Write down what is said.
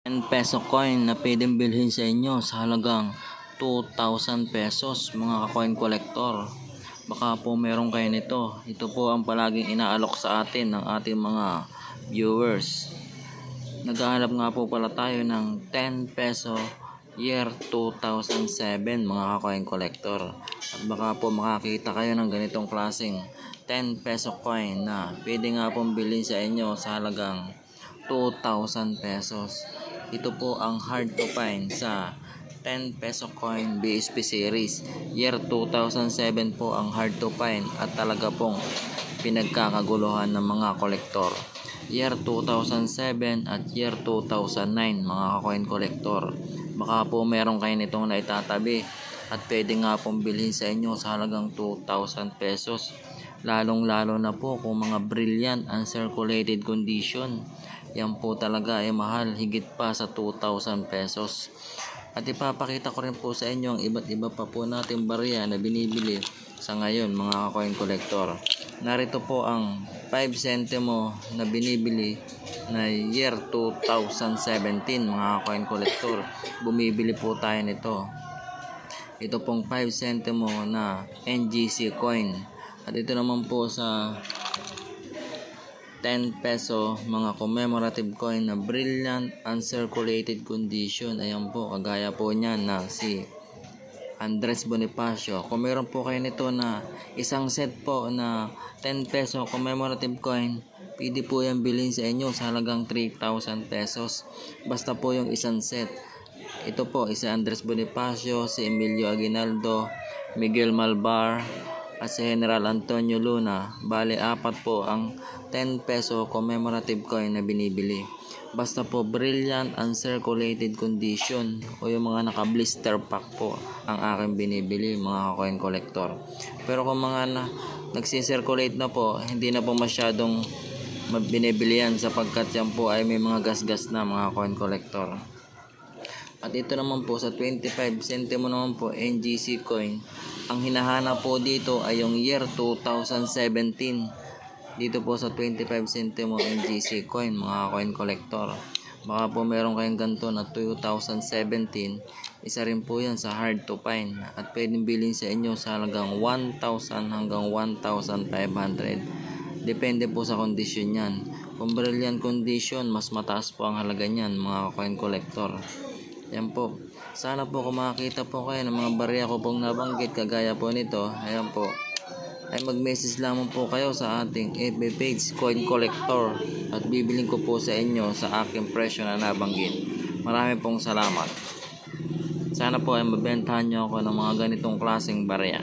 10 peso coin na pwedeng bilhin sa inyo sa halagang 2,000 pesos mga ka-coin collector. Baka po meron kayo nito. Ito po ang palaging inaalok sa atin ng ating mga viewers. Naghahanap nga po pala tayo ng 10 peso year 2007 mga ka-coin collector. At baka po makakita kayo ng ganitong klaseng 10 peso coin na pwede nga pong bilhin sa inyo sa halagang 2,000 pesos. Ito po ang hard to find sa 10 peso coin BSP series. Year 2007 po ang hard to find at talaga pong pinagkakaguluhan ng mga kolektor. Year 2007 at year 2009 mga coin collector. Baka po meron kayo nitong naitatabi at pwede nga pong bilhin sa inyo sa halagang 2,000 pesos. Lalong-lalo na po kung mga brilliant uncirculated condition. Yan po talaga ay mahal, higit pa sa 2,000 pesos. At ipapakita ko rin po sa inyo ang iba't iba pa po nating barya na binibili sa ngayon mga coin collector. Narito po ang 5 centimo na binibili na year 2017 mga coin collector. Bumibili po tayo nito. Ito pong 5 centimo na NGC coin. At ito naman po sa 10 peso mga commemorative coin na brilliant uncirculated condition. Ayan po, kagaya po niyan na si Andres Bonifacio. Kung meron po kayo nito na isang set po na 10 peso commemorative coin, pwede po yan bilhin sa inyo sa halagang 3,000 pesos. Basta po yung isang set. Ito po, si Andres Bonifacio, si Emilio Aguinaldo, Miguel Malvar, at si General Antonio Luna. Bale, 4 po ang 10 peso commemorative coin na binibili. Basta po brilliant uncirculated condition o yung mga naka-blister pack po ang aking binibili mga coin collector. Pero kung mga nagsisirculate na po, hindi na po masyadong binibili yan sapagkat yan po ay may mga gas-gas na mga coin collector. At ito naman po sa 25 centimo naman po NGC coin. Ang hinahanap po dito ay yung year 2017. Dito po sa 25 centimo NGC coin mga coin collector. Baka po meron kayong ganito na 2017. Isa rin po yan sa hard to find. At pwedeng bilhin sa inyo sa halagang 1,000 hanggang 1,500. Depende po sa kondisyon yan. Kung brilliant condition, mas mataas po ang halaga niyan mga coin collector. Yan po. Sana po kung makakita po kayo ng mga barya ko pong nabanggit kagaya po nito, ayan po, ay mag-message lamang po kayo sa ating FB page Coin Collector at bibiling ko po sa inyo sa aking presyo na nabanggit. Marami pong salamat. Sana po ay mabentahan nyo ako ng mga ganitong klaseng barya.